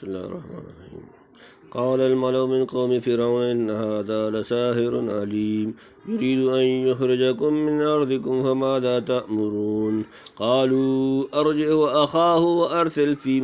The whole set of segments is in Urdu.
بسم الله الرحمن الرحيم. قال الملأ من قوم فرعون إن هذا لساحر عليم يريد أن يخرجكم من أرضكم فماذا تأمرون قالوا أرجع وأخاه وأرسل في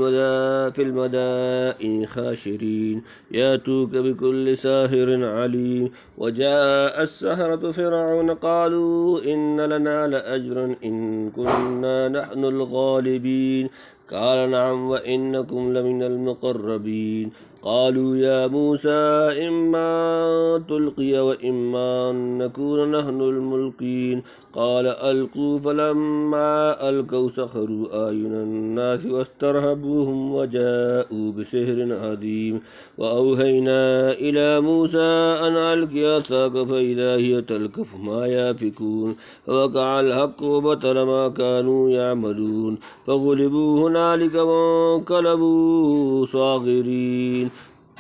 المدائن خاشرين يأتوك بكل ساحر عليم وجاء السحرة فرعون قالوا إن لنا لأجرا إن كنا نحن الغالبين قال نعم وإنكم لمن المقربين قالوا يا موسى إما تلقي وإما أن نكون نحن الملقين قال ألقوا فلما ألقوا سحروا أعين الناس واسترهبوهم وجاءوا بسحر عظيم وأوحينا إلى موسى أن ألق عصاك فإذا هي تلقف ما يافكون فوقع الحق وبطل ما كانوا يعملون فغلبوا هنالك وانقلبوا صاغرين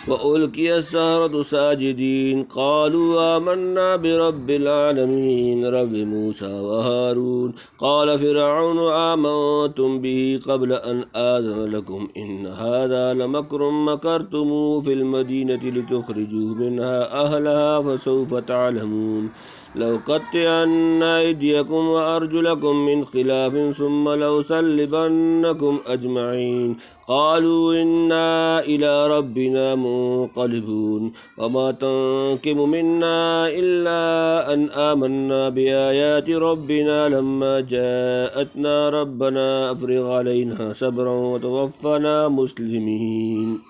وألقي السحرة ساجدين قالوا آمنا برب العالمين رب موسى وهارون قال فرعون آمنتم به قبل أن آذن لكم إن هذا لمكر مكرتموه في المدينة لتخرجوا منها أهلها فسوف تعلمون لأقطعن أيديكم وأرجلكم من خلاف ثم لأصلبنكم أجمعين قالوا إنا إلى ربنا منقلبون وما تنقم منا إلا أن آمنا بآيات ربنا لما جاءتنا ربنا أفرغ علينا صبرا وتوفنا مسلمين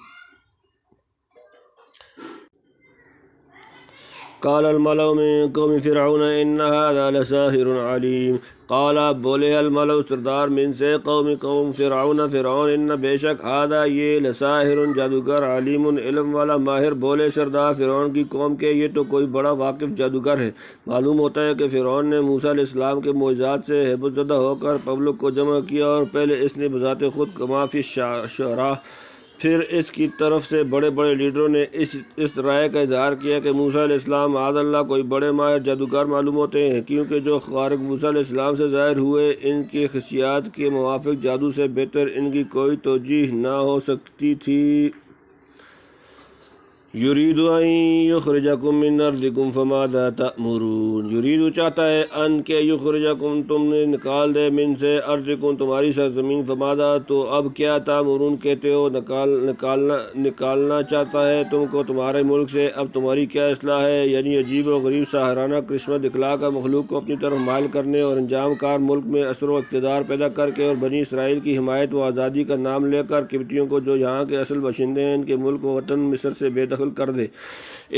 قال الملأ من قوم فرعون إن هذا لساحر علیم قال بولے الملأ سردار من سے قوم فرعون ان بے شک ہذا یہ لساحر جادوگر علیم علم والا ماہر. بولے سردار فرعون کی قوم کے یہ تو کوئی بڑا واقف جادوگر ہے. معلوم ہوتا ہے کہ فرعون نے موسیٰ علیہ السلام کے معجزات سے ہیبت زدہ ہو کر پبلک کو جمع کیا اور پہلے اس نے بذات خود کما فی الشعراء پھر اس کی طرف سے بڑے بڑے لیڈروں نے اس رائے کا اظہار کیا کہ موسیٰ علیہ السلام معاذ اللہ کوئی بڑے ماہر جادوگر معلوم ہوتے ہیں، کیونکہ جو خوارق موسیٰ علیہ السلام سے ظاہر ہوئے ان کی خصیات کے موافق جادو سے بہتر ان کی کوئی توجیہ نہ ہو سکتی تھی. یرید ان یخرجکم من ارضکم فماذا تأمرون یرید چاہتا ہے ان کہ یخرجکم تم نے نکال دے من سے ارضکم تمہاری سرزمین فماذا تو اب کیا تأمرون کہتے ہو نکالنا چاہتا ہے تم کو تمہارے ملک سے اب تمہاری کیا اصلاح ہے. یعنی عجیب و غریب ساحرانہ کرشمہ دکھلا کر مخلوق کو اپنی طرف مائل کرنے اور انجام کار ملک میں اثر و اقتدار پیدا کر کے اور بنی اسرائیل کی حمایت و آزادی کا نام لے کر قبطیوں کو جو یہاں کے اصل باشندے ہیں ان کے ملک و وطن مصر سے بے دخل کر دے.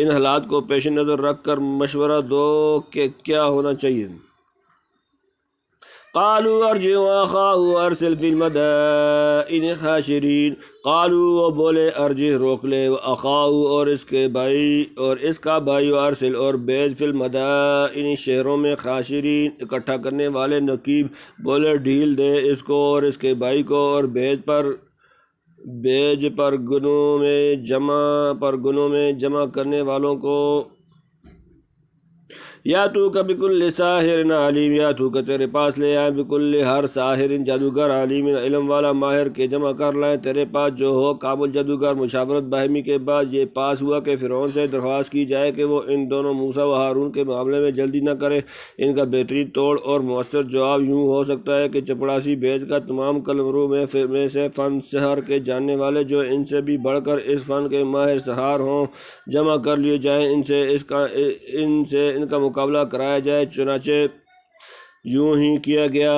ان حالات کو پیش نظر رکھ کر مشورہ دو کہ کیا ہونا چاہیے. قالوا ارجع واخاه وارسل في المدائن حاشرین قالوا بولے ارجع روک لے واخاه اور اس کا بھائی وارسل اور بیج فی المدائن شہروں میں حاشرین اکٹھا کرنے والے نقیب. بولے ڈھیل دے اس کو اور اس کے بھائی کو اور بیج پر گنوں میں جمع کرنے والوں کو. یا تو کا بکل ساحر علیم یا تو کا تیرے پاس لے آئے بکل ہر ساحر جادوگر علیم علم والا ماہر کے جمع کر لائیں تیرے پاس جو ہو کامل جادوگر. مشاورت باہمی کے بعد یہ پاس ہوا کہ فرعون سے درخواست کی جائے کہ وہ ان دونوں موسیٰ و ہارون کے معاملے میں جلدی نہ کرے. ان کا بہترین توڑ اور مؤثر جواب یوں ہو سکتا ہے کہ چپڑاسی بیج کا تمام قلمرو میں سے فن سحر کے جاننے والے جو ان سے بھی بڑھ کر اس فن کے ماہر سحار ہوں جمع کر لیے جائیں. ان سے ان کا مقابلہ کرایا جائے. چنانچہ یوں ہی کیا گیا.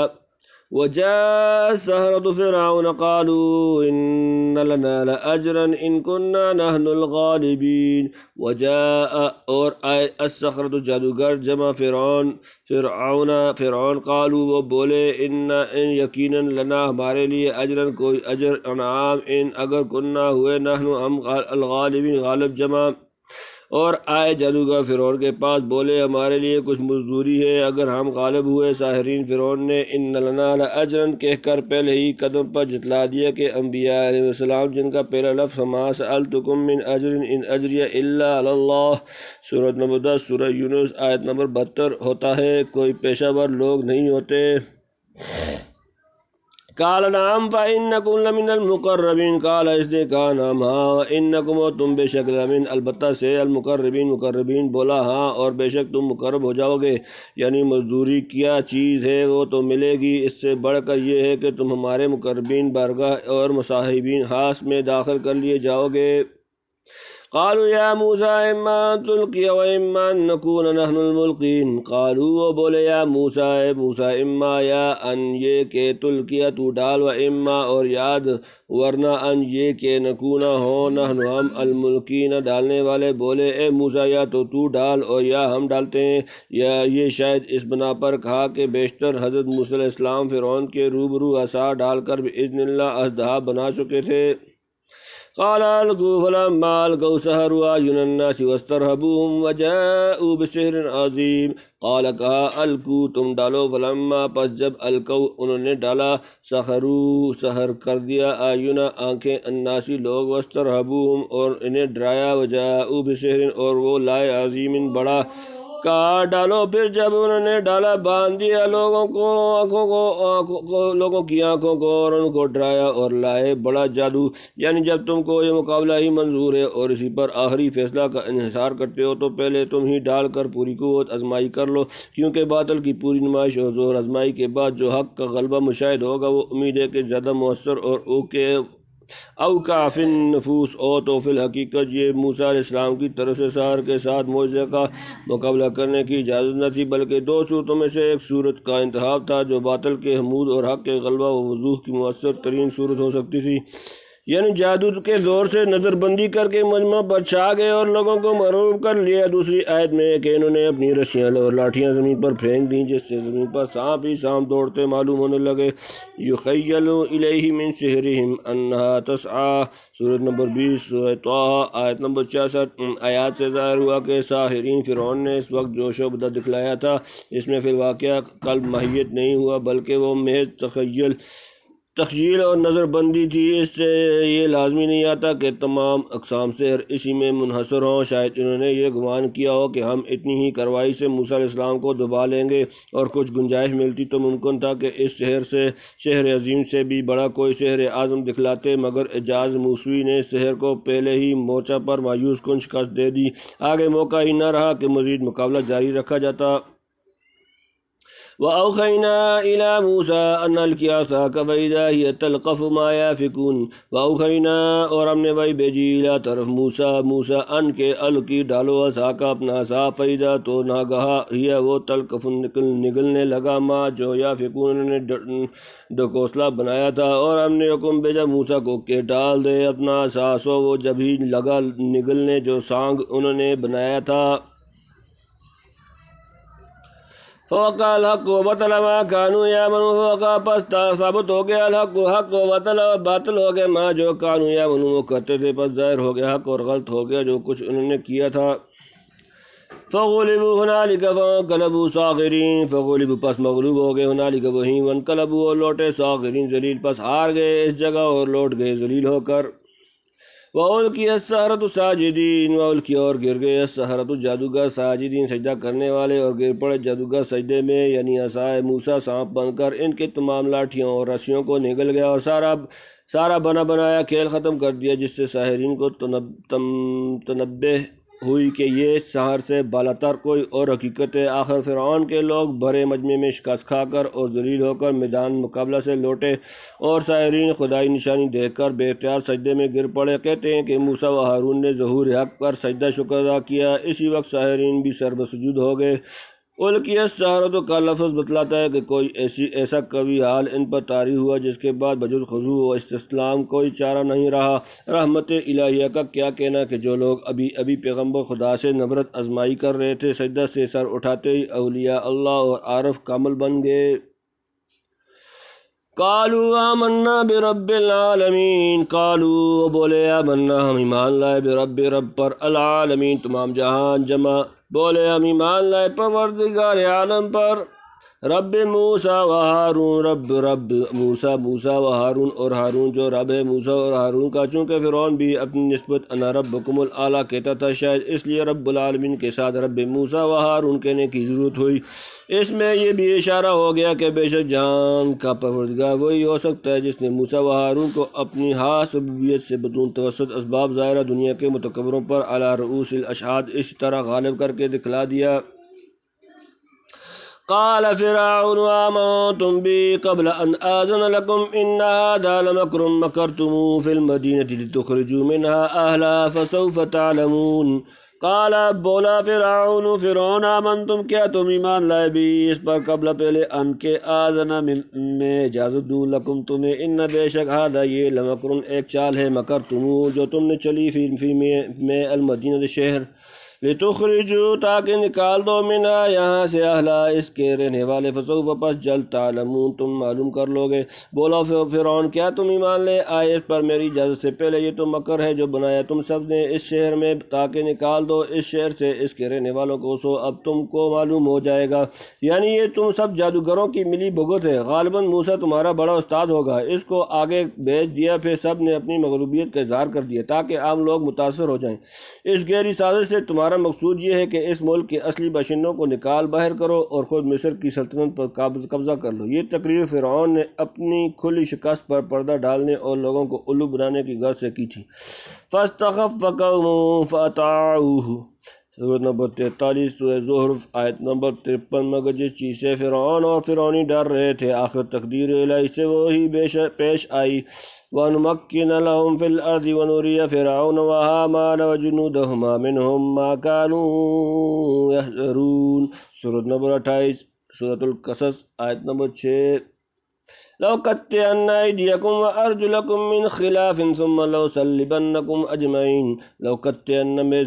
وجاء السحرة فرعون قالوا إن لنا لأجرا إن كنا نحن الغالبين وجاء اور آئے السحرة جادوگر جمع فرعون قالوا وہ بولے ان یقیناً لنا ہمارے لیے اجرن کوئی اجر انعام ان اگر کننا ہوئے نحن ہم الغالبین غالب جمع. اور آئے جادوگر فرعون کے پاس بولے ہمارے لیے کچھ مزدوری ہے اگر ہم غالب ہوئے. ساحرین فرعون نے ان لنا لاجرا کہہ کر پہلے ہی قدم پر جتلا دیا کہ انبیاء علیہ السلام جن کا پہلا لفظ ما سألتکم من اجر ان اجری الا علی اللہ سورۃ نمبر 10 سورہ یونس آیت نمبر 72 ہوتا ہے. کوئی پیشہ ور لوگ نہیں ہوتے. قال نعم فإنکم لمن المقربین، قال اس نے کہا نعم ہاں، انکم و تم بے شک لمن البتہ سے المقربین مقربین بولا ہاں، اور بے شک تم مقرب ہو جاؤ گے، یعنی مزدوری کیا چیز ہے وہ تو ملے گی، اس سے بڑھ کر یہ ہے کہ تم ہمارے مقربین بارگاہ اور مصاحبین خاص میں داخل کر لیے جاؤ گے۔ قالوا یا موسیٰ اما ان تلقی و اما ان نکون نحن الملقین، قالوا وہ بولے یا موسیٰ اے موسیٰ، اما یا ان یہ کہ تلقی تو ڈال، و اما اور یاد ورنہ ان یہ کہ نکونا ہو نحن ہم الملقین ڈالنے والے، بولے اے موسیٰ یا تو ڈال اور یا ہم ڈالتے ہیں، یا یہ شاید اس بنا پر کہا کہ بیشتر حضرت موسیٰ علیہ السلام فرعون کے روبرو عصا ڈال کر بإذن اللہ اژدہا بنا چکے تھے۔ قال القوا فلما القوا سحروا اعین الناس واسترهبوهم وجاءوا بسحر عظیم، قال کہا القوا تم ڈالو، فلما پس جب القوا انہوں نے ڈالا، سحر کر دیا، اعین آنکھیں، الناسی لوگ، واسترهبوهم اور انہیں ڈرایا، وجاءوا بسحر اور وہ لائے، عظیم بڑا، کہا ڈالو، پھر جب انہوں نے ڈالا باندھ دیا لوگوں کو لوگوں کی آنکھوں کو اور ان کو ڈرایا، اور لائے بڑا جادو، یعنی جب تم کو یہ مقابلہ ہی منظور ہے اور اسی پر آخری فیصلہ کا انحصار کرتے ہو تو پہلے تم ہی ڈال کر پوری قوت آزمائی کر لو، کیونکہ باطل کی پوری نمائش اور زور آزمائی کے بعد جو حق کا غلبہ مشاہد ہوگا وہ امید ہے کہ زیادہ مؤثر اور اوقاف النفوس او تو فی الحقیقت یہ موسیٰ علیہ السلام کی طرف سے سحر کے ساتھ معجزے کا مقابلہ کرنے کی اجازت نہ تھی، بلکہ دو صورتوں میں سے ایک صورت کا انتخاب تھا جو باطل کے حمود اور حق کے غلبہ و وضوح کی مؤثر ترین صورت ہو سکتی تھی، یعنی جادو کے زور سے نظر بندی کر کے مجمع پر چھا گئے اور لوگوں کو مرعوب کر لیا۔ دوسری آیت میں کہ انہوں نے اپنی رسیاں اور لاٹھیاں زمین پر پھینک دیں، جس سے زمین پر سانپ ہی سانپ دوڑتے معلوم ہونے لگے، یخیل الیہ من سحرہم انہا تسعی، سورۃ نمبر 20 سورۃ طٰہٰ آیت نمبر 66۔ آیات سے ظاہر ہوا کہ ساحرین فرعون نے اس وقت جوش و بدت دکھلایا تھا، اس میں فی الواقعہ قلب ماہیت نہیں ہوا بلکہ وہ محض تخیل اور نظر بندی تھی، اس سے یہ لازمی نہیں آتا کہ تمام اقسام سحر اسی میں منحصر ہوں، شاید انہوں نے یہ گمان کیا ہو کہ ہم اتنی ہی کارروائی سے موسیٰ علیہ السلام کو دبا لیں گے، اور کچھ گنجائش ملتی تو ممکن تھا کہ اس سحر عظیم سے بھی بڑا کوئی سحر اعظم دکھلاتے، مگر اعجاز موسوی نے سحر کو پہلے ہی مورچہ پر مایوس کن شکست دے دی، آگے موقع ہی نہ رہا کہ مزید مقابلہ جاری رکھا جاتا۔ وَأَوْحَيْنَا إِلَى مُوسَىٰ أَنْ أَلْقِ عَصَاكَ فَإِذَا هِيَ تَلْقَفُ مَا يَأْفِكُونَ، وَأَوْحَيْنَا اور ہم نے وحی بھیجی اِلیٰ طرف موسیٰ ان کے القی ڈالو عصاک اپنا عصا، فَإِذَا تو ناگہا ہی وہ تلقف نگلنے لگا، ما جو یافکون انہوں نے ڈکوسلا بنایا تھا، اور ہم نے حکم بھیجا موسیٰ کو کہ ڈال دے اپنا عصا، سو وہ جب ہی لگا نگلنے جو سانگ انہوں نے بنایا تھا، فوقع الحق وبطل ما كانوا يعملون، فوقع پس ثابت ہو گیا الحق حق، وبطل باطل ہو گیا ما جو كانوا يعملون وہ کرتے تھے، پس ظاہر ہو گیا حق اور غلط ہو گیا جو کچھ انہوں نے کیا تھا۔ فغلبوا هنالك فانقلبوا صاغرین، فغلبوا پس مغلوب ہو گئے، هنالك وہیں، وانقلبوا اور لوٹے، صاغرین ذلیل، پس ہار گئے اس جگہ اور لوٹ گئے ذلیل ہو کر۔ وَأُلْقِيَ السَّحَرَةُ ساجدین، وَأُلْقِيَ اور گر گئے السَّحَرَةُ جادوگر، ساجدین سجدہ کرنے والے، اور گر پڑے جادوگر سجدے میں، یعنی عصائے موسیٰ سانپ بن کر ان کے تمام لاٹھیوں اور رسیوں کو نگل گیا اور سارا بنا بنایا کھیل ختم کر دیا، جس سے ساحرین کو تنبہ ہوئی کہ یہ سحر سے بالاتر کوئی اور حقیقت ہے۔ آخر فرعون کے لوگ بھرے مجمع میں شکست کھا کر اور ذلیل ہو کر میدان مقابلہ سے لوٹے، اور ساحرین خدائی نشانی دیکھ کر بے اختیار سجدے میں گر پڑے۔ کہتے ہیں کہ موسیٰ و ہارون نے ظہور حق پر سجدہ شکر ادا کیا، اسی وقت ساحرین بھی سربسجود ہو گئے۔ القی السحرۃ کا لفظ بتلاتا ہے کہ کوئی ایسا قوی حال ان پر طاری ہوا جس کے بعد بجز خضوع و استسلام کوئی چارہ نہیں رہا۔ رحمت الہیہ کا کیا کہنا کہ جو لوگ ابھی پیغمبر خدا سے نبرت آزمائی کر رہے تھے، سجدہ سے سر اٹھاتے ہی اولیاء اللہ اور عارف کامل بن گئے۔ قالوا آمنا برب العالمین، قالوا بولے آمنا ہم ایمان لائے رب پر، العالمین تمام جہان جمع، بولے ہم ایمان لائے پروردگار عالم پر۔ رب موسیٰ و ہارون، رب موسیٰ و ہارون اور ہارون جو رب ہے موسیٰ اور ہارون کا، چونکہ فرعون بھی اپنی نسبت انا ربکم الاعلیٰ کہتا تھا، شاید اس لیے رب العالمین کے ساتھ رب موسیٰ و ہارون کہنے کی ضرورت ہوئی۔ اس میں یہ بھی اشارہ ہو گیا کہ بے شک جہان کا پروردگار وہی ہو سکتا ہے جس نے موسیٰ و ہارون کو اپنی خاص ربوبیت سے بدون توسط اسباب ظاہرہ دنیا کے متکبروں پر علی رؤوس الاشہاد اس طرح غالب کر کے دکھلا دیا۔ قال فرعون آمنتم بي قبل أن آذن لكم إن هذا لمكر مكرتموه في المدينة لتخرجوا منها أهلها فسوف تعلمون۔ قال بولا فرعون آمنتم کیا تم ایمان لائے بھی اس پر قبل پہلے ان کے آذن میں اجازت دوں لکم تمہیں، ان بے شک ہذا یہ لمکر ایک چال ہے مکرتموه جو تم نے چلی فی میں المدینہ شہر، لتخرجوا تاکہ نکال دو منہا یہاں سے اہلا اس کے رہنے والے، فسوف پس جلد تعلمون تم معلوم کر لوگے۔ بولا فرعون کیا تم ایمان لے آئے اس پر میری اجازت سے پہلے، یہ تو مکر ہے جو بنایا تم سب نے اس شہر میں تاکہ نکال دو اس شہر سے اس کے رہنے والوں کو، سو اب تم کو معلوم ہو جائے گا، یعنی یہ تم سب جادوگروں کی ملی بھگت ہے، غالباً موسیٰ تمہارا بڑا استاد ہوگا۔ اس کو آگے بھیج دیا، پھر سب نے اپنی مغلوبیت کا اظہار کر دیا تاکہ عام لوگ متاثر ہو جائیں۔ اس گہری سازش سے تمہارا مقصود یہ ہے کہ اس ملک کے اصلی باشندوں کو نکال باہر کرو اور خود مصر کی سلطنت پر قبضہ کر لو۔ یہ تقریر فرعون نے اپنی کھلی شکست پر پردہ ڈالنے اور لوگوں کو الو بنانے کی غرض سے کی تھی۔ فاستخف قومه فاطاعوه، سورۃ نمبر 43 سورہ زخرف آیت نمبر 53۔ مگر جس چیز سے فرعون اور فرعونی ڈر رہے تھے آخر تقدیر الہی سے وہی پیش آئی۔ وَنُمَكِّنَ لَهُمْ فِي الْأَرْضِ وَنُرِيَ فِرْعَوْنَ وَهَامَانَ وَجُنُودَهُمَا مِنْهُمْ مَا كَانُوا يَحْذَرُونَ، سورۃ نمبر 28 سورۃ القصص آیت نمبر 6۔ لَأُقَطِّعَنَّ أَيْدِيَكُمْ وَأَرْجُلَكُمْ مِنْ خِلَافٍ ثُمَّ لَأُصَلِّبَنَّكُمْ أَجْمَعِينَ۔ لَأُقَطِّعَنَّ میں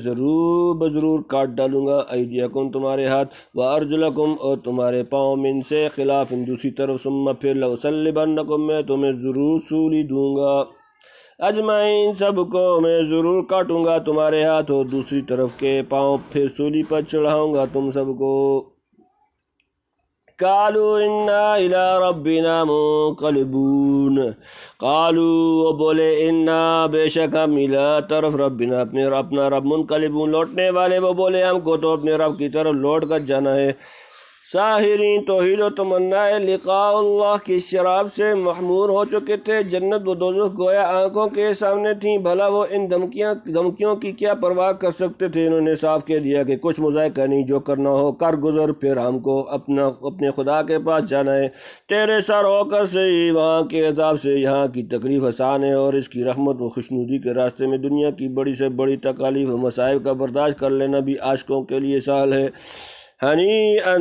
بضرور کاٹ ڈالوں گا، أَيْدِيَكُمْ تمہارے ہاتھ، وَأَرْجُلَكُمْ اور تمہارے پاؤں، مِن سے خِلَافٍ دوسری طرف، ثُمَّ پھر لَأُصَلِّبَنَّكُمْ میں تمہیں ضرور سولی دوں گا، اجمعین سب کو میں ضرور کاٹوں گا، تمہارے ہاتھ اور دوسری طرف کے پاؤں، پھر سولی پر چڑھاؤں گا تم سب کو۔ قالوا انا الی ربنا منقلبون، قالوا وہ بولے انا بے شک ہم الی طرف ربنا اپنا رب منقلبون لوٹنے والے، وہ بولے ہم کو تو اپنے رب کی طرف لوٹ کر جانا ہے۔ ساحرین توحید و تمنا لقاء اللہ کی شراب سے محمور ہو چکے تھے، جنت و دوزخ گویا آنکھوں کے سامنے تھیں، بھلا وہ ان دھمکیوں کی کیا پرواہ کر سکتے تھے۔ انہوں نے صاف کہہ دیا کہ کچھ مذائقہ نہیں، جو کرنا ہو کر گزر، پھر ہم کو اپنے خدا کے پاس جانا ہے، تیرے سر ہو کر سے ہی وہاں کے عذاب سے یہاں کی تکلیف آسان ہے، اور اس کی رحمت و خوشنودی کے راستے میں دنیا کی بڑی سے بڑی تکالیف و مصائب کا برداشت کر لینا بھی عاشقوں کے لیے سہل ہے۔ ہنیئا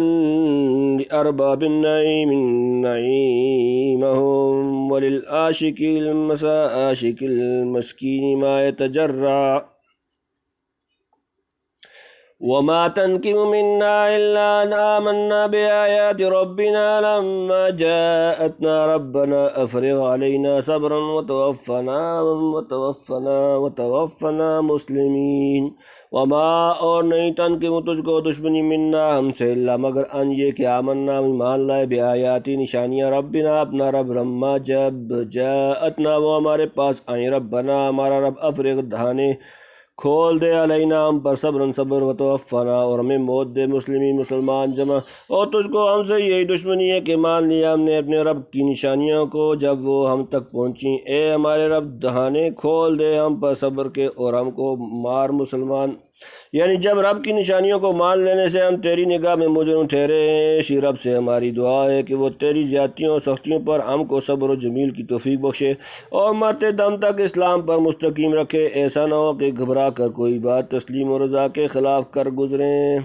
لأرباب النعیم نعیمہم وللعاشق المسکین ما یتجرع وما تنقم منا الا ان آمنا بآیات ربنا لما جاءتنا ربنا افرغ علینا صبرا وتوفنا مسلمین۔ وما اور نہیں تنقم تجھ کو دشمنی منا ہم سے اللہ مگر ان یہ کہ آمنا ایمان لائے بآیاتی نشانیاں ربنا اپنا رب، لما جب جاءتنا وہ ہمارے پاس آئیں، ربنا ہمارا رب افرغ دہانے کھول دے علینا ہم پر صبر وتوفنا اور ہمیں موت دے مسلمین مسلمان جمع۔ اور تجھ کو ہم سے یہی دشمنی ہے کہ مان لیا ہم نے اپنے رب کی نشانیوں کو جب وہ ہم تک پہنچیں، اے ہمارے رب دہانے کھول دے ہم پر صبر کے اور ہم کو مار مسلمان، یعنی جب رب کی نشانیوں کو مان لینے سے ہم تیری نگاہ میں مجرم ٹھہرے ہیں، اسی رب سے ہماری دعا ہے کہ وہ تیری زیادتیوں اور سختیوں پر ہم کو صبر و جمیل کی توفیق بخشے اور مرتے دم تک اسلام پر مستقیم رکھے، ایسا نہ ہو کہ گھبرا کر کوئی بات تسلیم و رضا کے خلاف کر گزریں۔